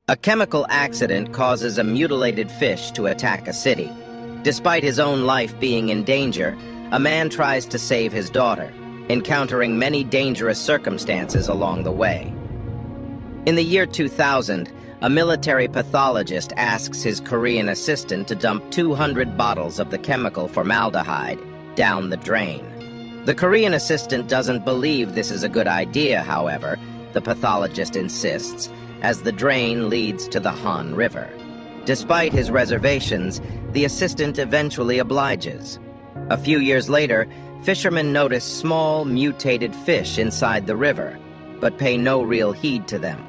A chemical accident causes a mutilated fish to attack a city. Despite his own life being in danger, a man tries to save his daughter, encountering many dangerous circumstances along the way. In the year 2000, a military pathologist asks his Korean assistant to dump 200 bottles of the chemical formaldehyde down the drain. The Korean assistant doesn't believe this is a good idea, however, the pathologist insists, as the drain leads to the Han River. Despite his reservations, the assistant eventually obliges. A few years later, fishermen notice small, mutated fish inside the river, but pay no real heed to them.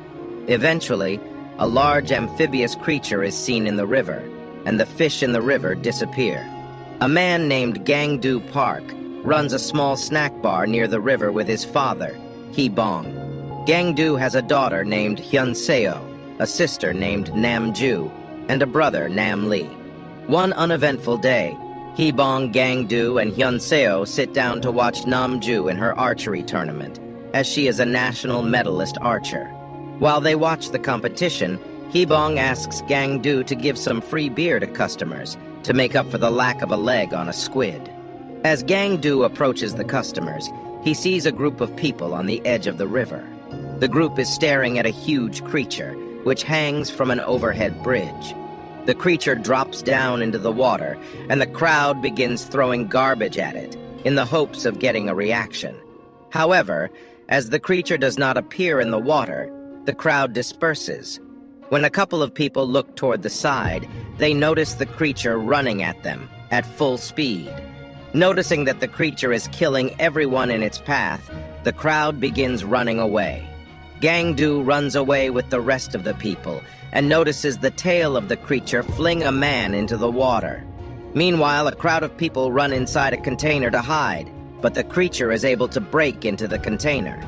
Eventually, a large amphibious creature is seen in the river, and the fish in the river disappear. A man named Gangdu Park runs a small snack bar near the river with his father, Bong. Gangdu has a daughter named Hyun-seo, a sister named Namju, and a brother, Nam-lee. One uneventful day, Bong, Gangdu, and Hyun-seo sit down to watch Namju in her archery tournament, as she is a national medalist archer. While they watch the competition, Bong asks Gangdu to give some free beer to customers to make up for the lack of a leg on a squid. As Gangdu approaches the customers, he sees a group of people on the edge of the river. The group is staring at a huge creature, which hangs from an overhead bridge. The creature drops down into the water, and the crowd begins throwing garbage at it, in the hopes of getting a reaction. However, as the creature does not appear in the water, the crowd disperses. When a couple of people look toward the side, they notice the creature running at them, at full speed. Noticing that the creature is killing everyone in its path, the crowd begins running away. Gangdu runs away with the rest of the people and notices the tail of the creature fling a man into the water. Meanwhile, a crowd of people run inside a container to hide, but the creature is able to break into the container.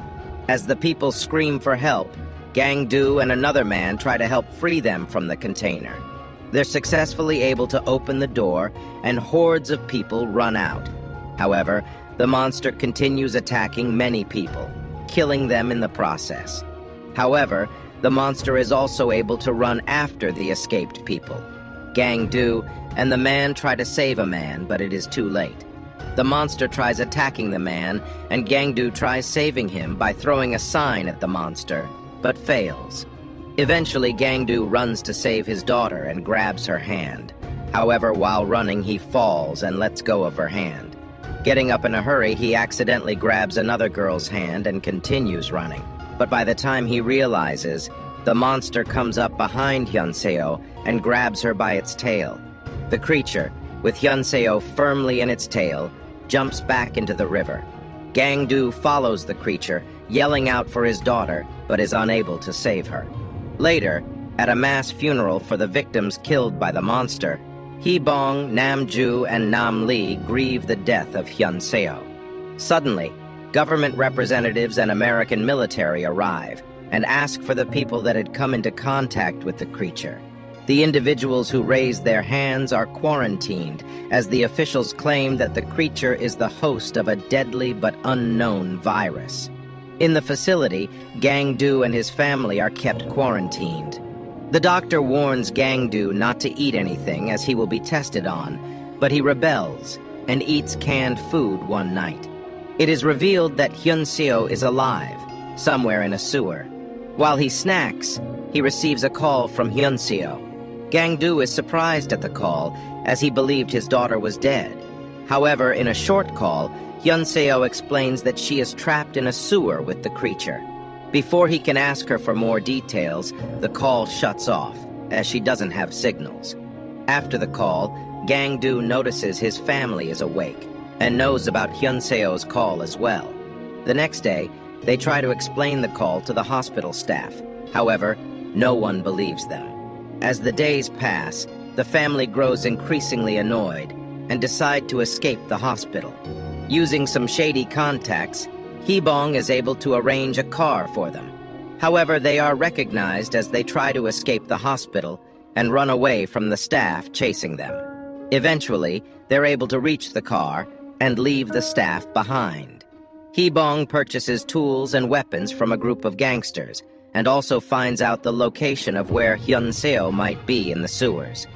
As the people scream for help, Gangdu and another man try to help free them from the container. They're successfully able to open the door, and hordes of people run out. However, the monster continues attacking many people, killing them in the process. However, the monster is also able to run after the escaped people. Gangdu and the man try to save a man, but it is too late. The monster tries attacking the man, and Gangdu tries saving him by throwing a sign at the monster, but fails. Eventually, Gangdu runs to save his daughter and grabs her hand. However, while running, he falls and lets go of her hand. Getting up in a hurry, he accidentally grabs another girl's hand and continues running. But by the time he realizes, the monster comes up behind Hyun-seo and grabs her by its tail. The creature, with Hyun-seo firmly in its tail, jumps back into the river. Gangdu follows the creature, yelling out for his daughter, but is unable to save her. Later, at a mass funeral for the victims killed by the monster, Bong, Namju, and Nam-lee grieve the death of Hyun-seo. Suddenly, government representatives and American military arrive and ask for the people that had come into contact with the creature. The individuals who raised their hands are quarantined, as the officials claim that the creature is the host of a deadly but unknown virus. In the facility, Gangdu and his family are kept quarantined. The doctor warns Gangdu not to eat anything as he will be tested on, but he rebels and eats canned food one night. It is revealed that Hyun-seo is alive, somewhere in a sewer. While he snacks, he receives a call from Hyun-seo. Gangdu is surprised at the call, as he believed his daughter was dead. However, in a short call, Hyun-seo explains that she is trapped in a sewer with the creature. Before he can ask her for more details, the call shuts off, as she doesn't have signals. After the call, Gangdu notices his family is awake, and knows about Hyun-seo's call as well. The next day, they try to explain the call to the hospital staff. However, no one believes them. As the days pass, the family grows increasingly annoyed and decide to escape the hospital. Using some shady contacts, Bong is able to arrange a car for them. However, they are recognized as they try to escape the hospital and run away from the staff chasing them. Eventually, they're able to reach the car and leave the staff behind. Bong purchases tools and weapons from a group of gangsters and also finds out the location of where Hyun-seo might be in the sewers.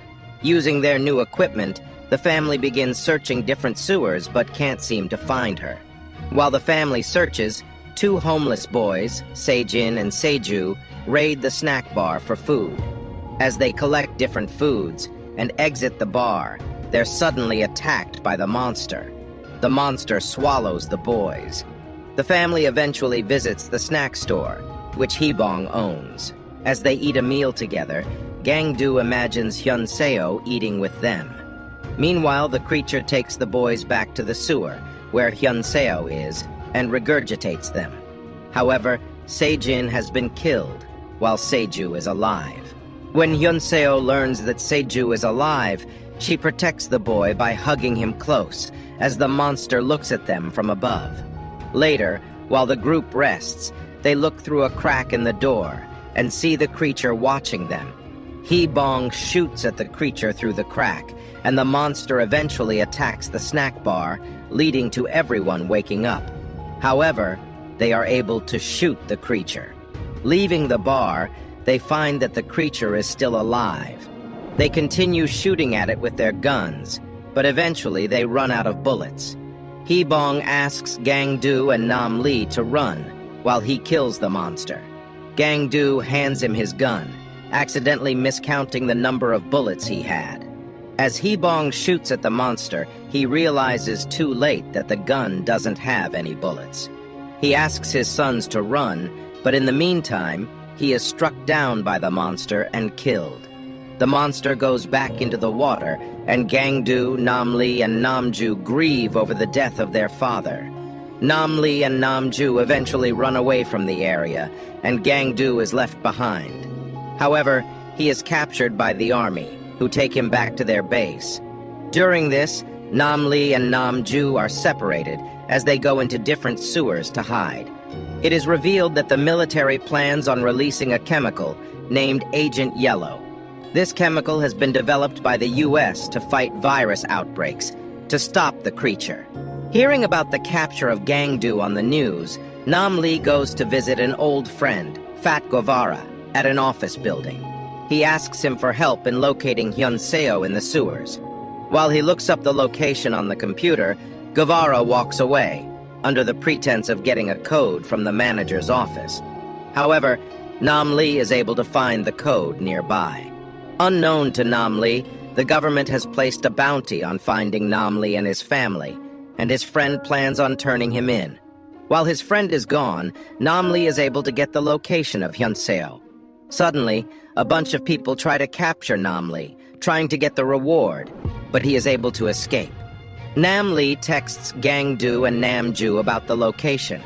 Using their new equipment, the family begins searching different sewers but can't seem to find her. While the family searches, two homeless boys, Sejin and Seju, raid the snack bar for food. As they collect different foods and exit the bar, they're suddenly attacked by the monster. The monster swallows the boys. The family eventually visits the snack store, which Bong owns. As they eat a meal together, Gang-do imagines Hyun-seo eating with them. Meanwhile, the creature takes the boys back to the sewer, where Hyun-seo is, and regurgitates them. However, Sejin has been killed, while Seju is alive. When Hyun-seo learns that Seju is alive, she protects the boy by hugging him close, as the monster looks at them from above. Later, while the group rests, they look through a crack in the door and see the creature watching them. Bong shoots at the creature through the crack, and the monster eventually attacks the snack bar, leading to everyone waking up. However, they are able to shoot the creature. Leaving the bar, they find that the creature is still alive. They continue shooting at it with their guns, but eventually they run out of bullets. Bong asks Gang-do and Nam-lee to run, while he kills the monster. Gang-do hands him his gun, accidentally miscounting the number of bullets he had. As Bong shoots at the monster, he realizes too late that the gun doesn't have any bullets. He asks his sons to run, but in the meantime, he is struck down by the monster and killed. The monster goes back into the water, and Gang-do, Nam-lee, and Nam-ju grieve over the death of their father. Nam-lee and Nam-ju eventually run away from the area, and Gang-do is left behind. However, he is captured by the army, who take him back to their base. During this, Nam-lee and Nam-ju are separated as they go into different sewers to hide. It is revealed that the military plans on releasing a chemical named Agent Yellow. This chemical has been developed by the US to fight virus outbreaks, to stop the creature. Hearing about the capture of Gang-do on the news, Nam-lee goes to visit an old friend, Fat Guevara, at an office building. He asks him for help in locating Hyun-seo in the sewers. While he looks up the location on the computer, Guevara walks away, under the pretense of getting a code from the manager's office. However, Nam-lee is able to find the code nearby. Unknown to Nam-lee, the government has placed a bounty on finding Nam-lee and his family, and his friend plans on turning him in. While his friend is gone, Nam-lee is able to get the location of Hyun-seo. Suddenly, a bunch of people try to capture Nam-lee, trying to get the reward, but he is able to escape. Nam-lee texts Gang-do and Nam-ju about the location.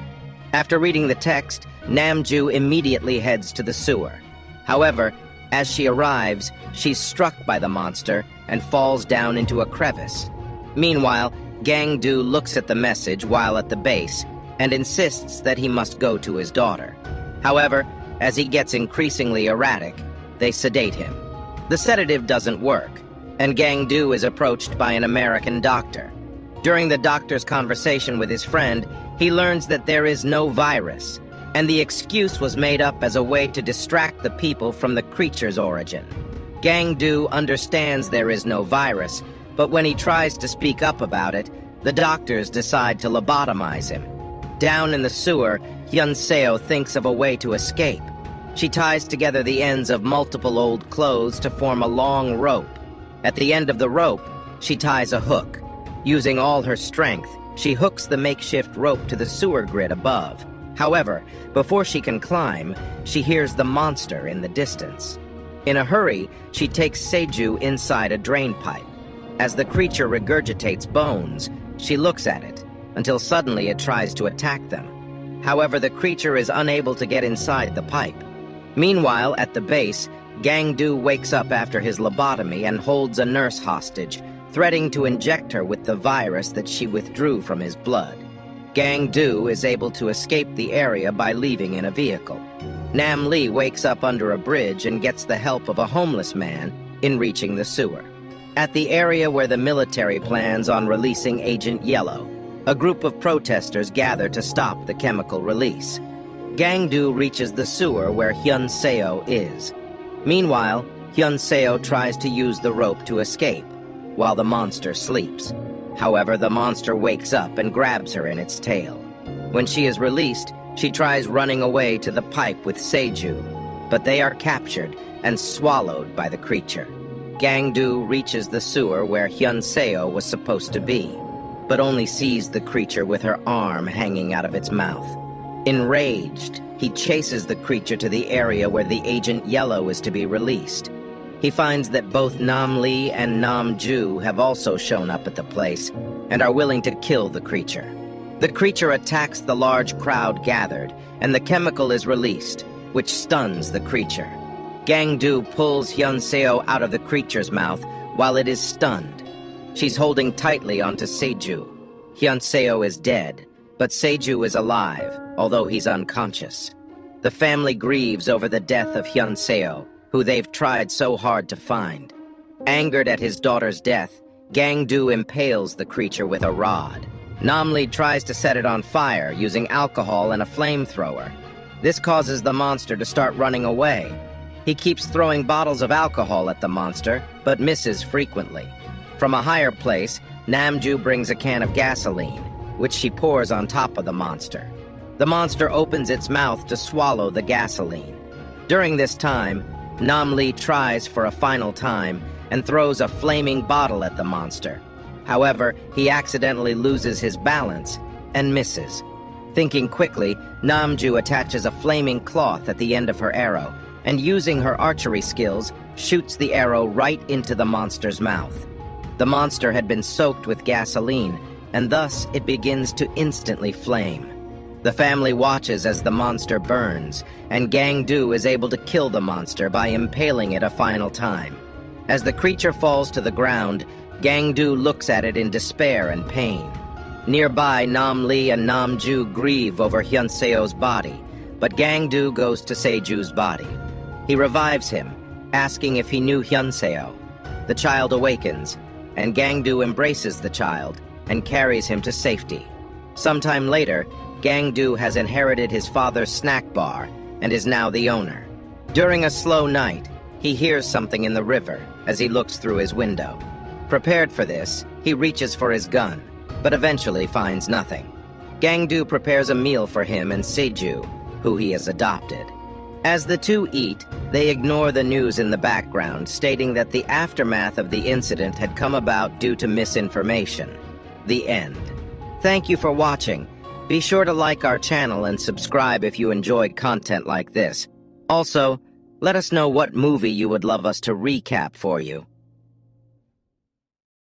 After reading the text, Nam-ju immediately heads to the sewer. However, as she arrives, she's struck by the monster and falls down into a crevice. Meanwhile, Gang-do looks at the message while at the base and insists that he must go to his daughter. However, as he gets increasingly erratic, they sedate him. The sedative doesn't work, and Gang-do is approached by an American doctor. During the doctor's conversation with his friend, he learns that there is no virus, and the excuse was made up as a way to distract the people from the creature's origin. Gang-do understands there is no virus, but when he tries to speak up about it, the doctors decide to lobotomize him. Down in the sewer, Hyun-seo thinks of a way to escape. She ties together the ends of multiple old clothes to form a long rope. At the end of the rope, she ties a hook. Using all her strength, she hooks the makeshift rope to the sewer grid above. However, before she can climb, she hears the monster in the distance. In a hurry, she takes Seju inside a drain pipe. As the creature regurgitates bones, she looks at it, until suddenly it tries to attack them. However, the creature is unable to get inside the pipe. Meanwhile, at the base, Gang-do wakes up after his lobotomy and holds a nurse hostage, threatening to inject her with the virus that she withdrew from his blood. Gang-do is able to escape the area by leaving in a vehicle. Nam-lee wakes up under a bridge and gets the help of a homeless man in reaching the sewer. At the area where the military plans on releasing Agent Yellow, a group of protesters gather to stop the chemical release. Gang-do reaches the sewer where Hyun-seo is. Meanwhile, Hyun-seo tries to use the rope to escape, while the monster sleeps. However, the monster wakes up and grabs her in its tail. When she is released, she tries running away to the pipe with Seju, but they are captured and swallowed by the creature. Gang-do reaches the sewer where Hyun-seo was supposed to be, but only sees the creature with her arm hanging out of its mouth. Enraged, he chases the creature to the area where the Agent Yellow is to be released. He finds that both Nam-lee and Nam-ju have also shown up at the place and are willing to kill the creature. The creature attacks the large crowd gathered, and the chemical is released, which stuns the creature. Gang-do pulls Hyun-seo out of the creature's mouth while it is stunned. She's holding tightly onto Seju. Hyun-seo is dead, but Seju is alive, although he's unconscious. The family grieves over the death of Hyun-seo, who they've tried so hard to find. Angered at his daughter's death, Gang-do impales the creature with a rod. Nam-lee tries to set it on fire using alcohol and a flamethrower. This causes the monster to start running away. He keeps throwing bottles of alcohol at the monster, but misses frequently. From a higher place, Nam-ju brings a can of gasoline, which she pours on top of the monster. The monster opens its mouth to swallow the gasoline. During this time, Nam-lee tries for a final time and throws a flaming bottle at the monster. However, he accidentally loses his balance and misses. Thinking quickly, Nam-ju attaches a flaming cloth at the end of her arrow, and using her archery skills, shoots the arrow right into the monster's mouth. The monster had been soaked with gasoline, and thus it begins to instantly flame. The family watches as the monster burns, and Gang-do is able to kill the monster by impaling it a final time. As the creature falls to the ground, Gang-do looks at it in despair and pain. Nearby, Nam-lee and Nam-ju grieve over Hyun-seo's body, but Gang-do goes to Seju's body. He revives him, asking if he knew Hyun-seo. The child awakens, and Gang-do embraces the child and carries him to safety. Sometime later, Gang-do has inherited his father's snack bar and is now the owner. During a slow night, he hears something in the river as he looks through his window. Prepared for this, he reaches for his gun, but eventually finds nothing. Gang-do prepares a meal for him and Seju, who he has adopted. As the two eat, they ignore the news in the background, stating that the aftermath of the incident had come about due to misinformation. The end. Thank you for watching. Be sure to like our channel and subscribe if you enjoyed content like this. Also, let us know what movie you would love us to recap for you.